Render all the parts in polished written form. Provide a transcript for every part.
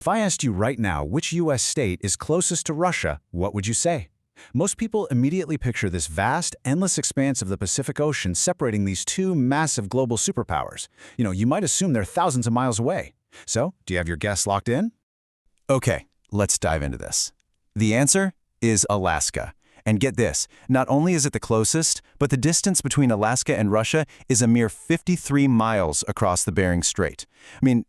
If I asked you right now which U.S. state is closest to Russia, what would you say? Most people immediately picture this vast, endless expanse of the Pacific Ocean separating these two massive global superpowers. You might assume they're thousands of miles away. So, do you have your guess locked in? Okay, let's dive into this. The answer is Alaska. And get this, not only is it the closest, but the distance between Alaska and Russia is a mere 53 miles across the Bering Strait.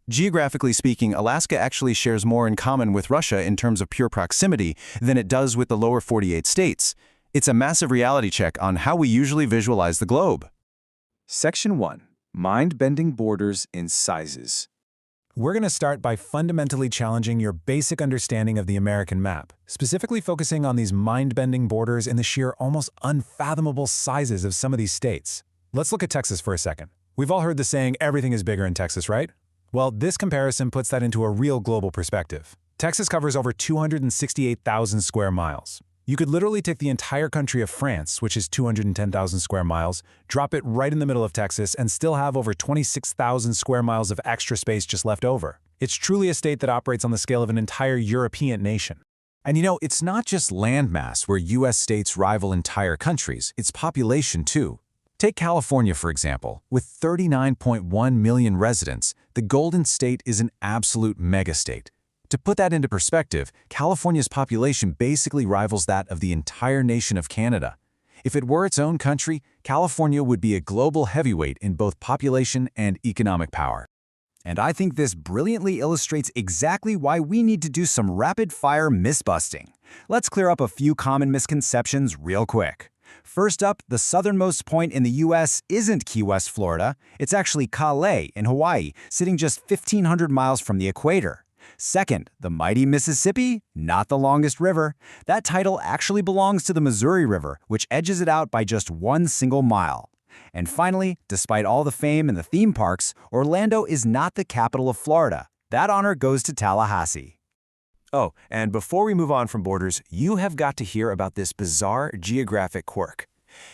Geographically speaking, Alaska actually shares more in common with Russia in terms of pure proximity than it does with the lower 48 states. It's a massive reality check on how we usually visualize the globe. Section 1. Mind-bending borders in sizes. We're going to start by fundamentally challenging your basic understanding of the American map, specifically focusing on these mind-bending borders in the sheer, almost unfathomable sizes of some of these states. Let's look at Texas for a second. We've all heard the saying, everything is bigger in Texas, right? Well, this comparison puts that into a real global perspective. Texas covers over 268,000 square miles. You could literally take the entire country of France, which is 210,000 square miles, drop it right in the middle of Texas, and still have over 26,000 square miles of extra space just left over. It's truly a state that operates on the scale of an entire European nation. And it's not just landmass where U.S. states rival entire countries, it's population too. Take California, for example. With 39.1 million residents, the Golden State is an absolute megastate. To put that into perspective, California's population basically rivals that of the entire nation of Canada. If it were its own country, California would be a global heavyweight in both population and economic power. And I think this brilliantly illustrates exactly why we need to do some rapid-fire myth-busting. Let's clear up a few common misconceptions real quick. First up, the southernmost point in the U.S. isn't Key West, Florida. It's actually Kauai in Hawaii, sitting just 1,500 miles from the equator. Second, the mighty Mississippi, not the longest river. That title actually belongs to the Missouri River, which edges it out by just one single mile. And finally, despite all the fame and the theme parks, Orlando is not the capital of Florida. That honor goes to Tallahassee. Oh, and before we move on from borders, you have got to hear about this bizarre geographic quirk.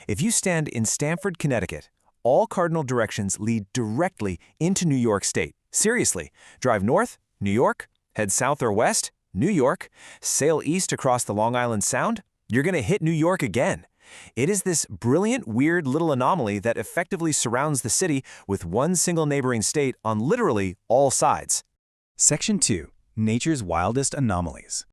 If you stand in Stamford, Connecticut, all cardinal directions lead directly into New York State. Seriously, drive north, New York, head south or west, New York, sail east across the Long Island Sound, you're going to hit New York again. It is this brilliant, weird little anomaly that effectively surrounds the city with one single neighboring state on literally all sides. Section 2. Nature's wildest anomalies.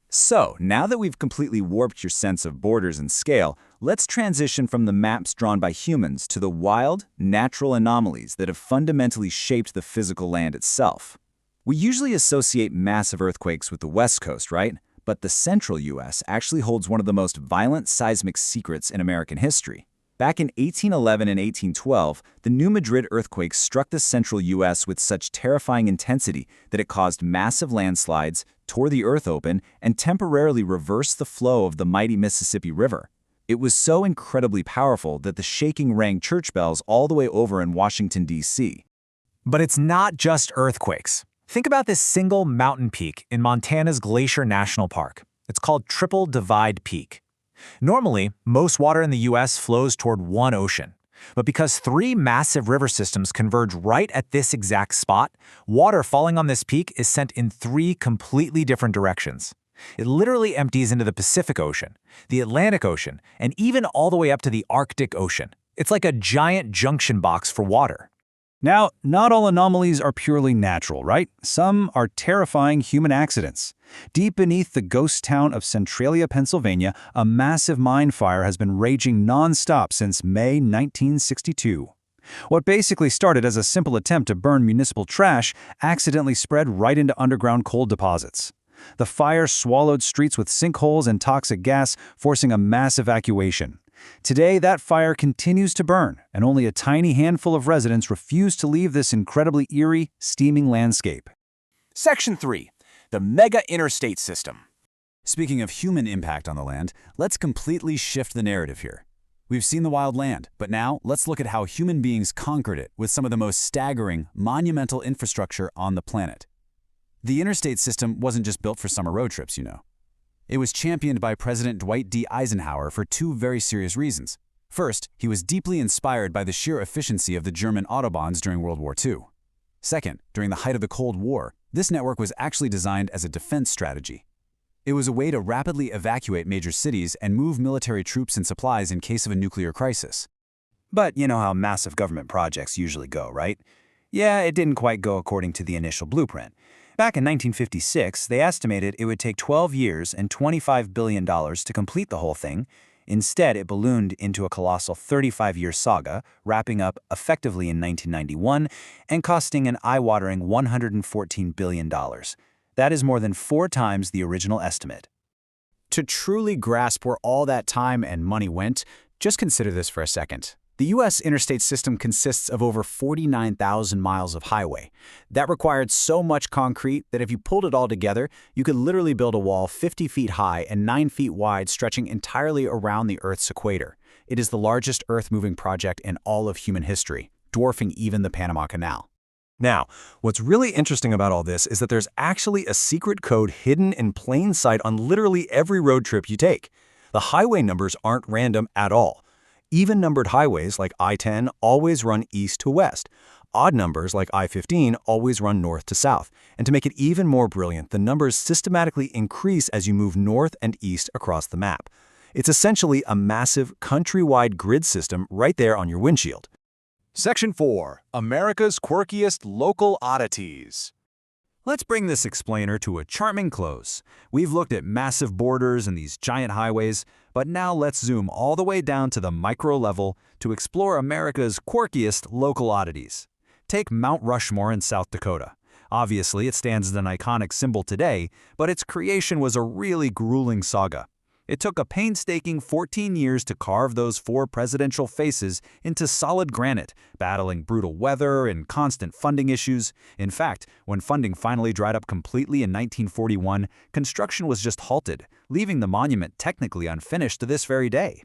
So, now that we've completely warped your sense of borders and scale, let's transition from the maps drawn by humans to the wild, natural anomalies that have fundamentally shaped the physical land itself. We usually associate massive earthquakes with the West Coast, right? But the central U.S. actually holds one of the most violent seismic secrets in American history. Back in 1811 and 1812, the New Madrid earthquake struck the central U.S. with such terrifying intensity that it caused massive landslides, tore the earth open, and temporarily reversed the flow of the mighty Mississippi River. It was so incredibly powerful that the shaking rang church bells all the way over in Washington, D.C. But it's not just earthquakes. Think about this single mountain peak in Montana's Glacier National Park. It's called Triple Divide Peak. Normally, most water in the U.S. flows toward one ocean. But because three massive river systems converge right at this exact spot, water falling on this peak is sent in three completely different directions. It literally empties into the Pacific Ocean, the Atlantic Ocean, and even all the way up to the Arctic Ocean. It's like a giant junction box for water. Now, not all anomalies are purely natural, right? Some are terrifying human accidents. Deep beneath the ghost town of Centralia, Pennsylvania, a massive mine fire has been raging non-stop since May 1962. What basically started as a simple attempt to burn municipal trash accidentally spread right into underground coal deposits. The fire swallowed streets with sinkholes and toxic gas, forcing a mass evacuation. Today, that fire continues to burn, and only a tiny handful of residents refuse to leave this incredibly eerie, steaming landscape. Section 3. The Mega Interstate System. Speaking of human impact on the land, let's completely shift the narrative here. We've seen the wild land, but now let's look at how human beings conquered it with some of the most staggering, monumental infrastructure on the planet. The interstate system wasn't just built for summer road trips, It was championed by President Dwight D. Eisenhower for two very serious reasons. First, he was deeply inspired by the sheer efficiency of the German autobahns during World War II. Second, during the height of the Cold War, This network was actually designed as a defense strategy. It was a way to rapidly evacuate major cities and move military troops and supplies in case of a nuclear crisis. But you know how massive government projects usually go, right? Yeah, it didn't quite go according to the initial blueprint. Back in 1956, they estimated it would take 12 years and $25 billion to complete the whole thing. Instead, it ballooned into a colossal 35-year saga, wrapping up effectively in 1991 and costing an eye-watering $114 billion. That is more than 4 times the original estimate. To truly grasp where all that time and money went, just consider this for a second. The U.S. interstate system consists of over 49,000 miles of highway. That required so much concrete that if you pulled it all together, you could literally build a wall 50 feet high and 9 feet wide stretching entirely around the Earth's equator. It is the largest Earth-moving project in all of human history, dwarfing even the Panama Canal. Now, what's really interesting about all this is that there's actually a secret code hidden in plain sight on literally every road trip you take. The highway numbers aren't random at all. Even-numbered highways like I-10 always run east to west. Odd numbers like I-15 always run north to south. And to make it even more brilliant, the numbers systematically increase as you move north and east across the map. It's essentially a massive, countrywide grid system right there on your windshield. Section 4. America's Quirkiest Local Oddities. Let's bring this explainer to a charming close. We've looked at massive borders and these giant highways, but now let's zoom all the way down to the micro level to explore America's quirkiest local oddities. Take Mount Rushmore in South Dakota. Obviously, it stands as an iconic symbol today, but its creation was a really grueling saga. It took a painstaking 14 years to carve those 4 presidential faces into solid granite, battling brutal weather and constant funding issues. In fact, when funding finally dried up completely in 1941, construction was just halted, leaving the monument technically unfinished to this very day.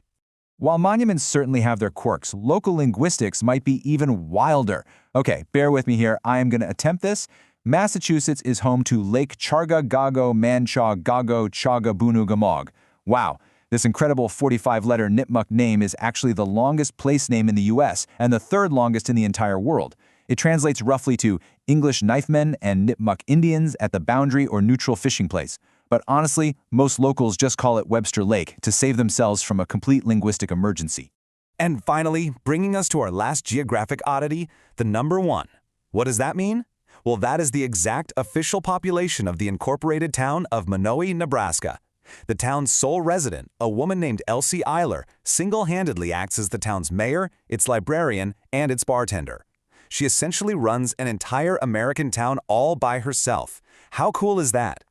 While monuments certainly have their quirks, local linguistics might be even wilder. Okay, bear with me here. I am going to attempt this. Massachusetts is home to Lake Charga Gago Manchaw Gago Chaga Bunu Gamog. Wow, this incredible 45-letter Nipmuc name is actually the longest place name in the U.S. and the 3rd longest in the entire world. It translates roughly to English knifemen and Nipmuc Indians at the boundary or neutral fishing place. But honestly, most locals just call it Webster Lake to save themselves from a complete linguistic emergency. And finally, bringing us to our last geographic oddity, the number 1. What does that mean? Well, that is the exact official population of the incorporated town of Monowi, Nebraska. The town's sole resident, a woman named Elsie Eiler, single-handedly acts as the town's mayor, its librarian, and its bartender. She essentially runs an entire American town all by herself. How cool is that?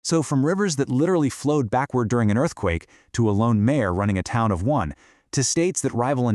So from rivers that literally flowed backward during an earthquake, to a lone mayor running a town of 1, to states that rival in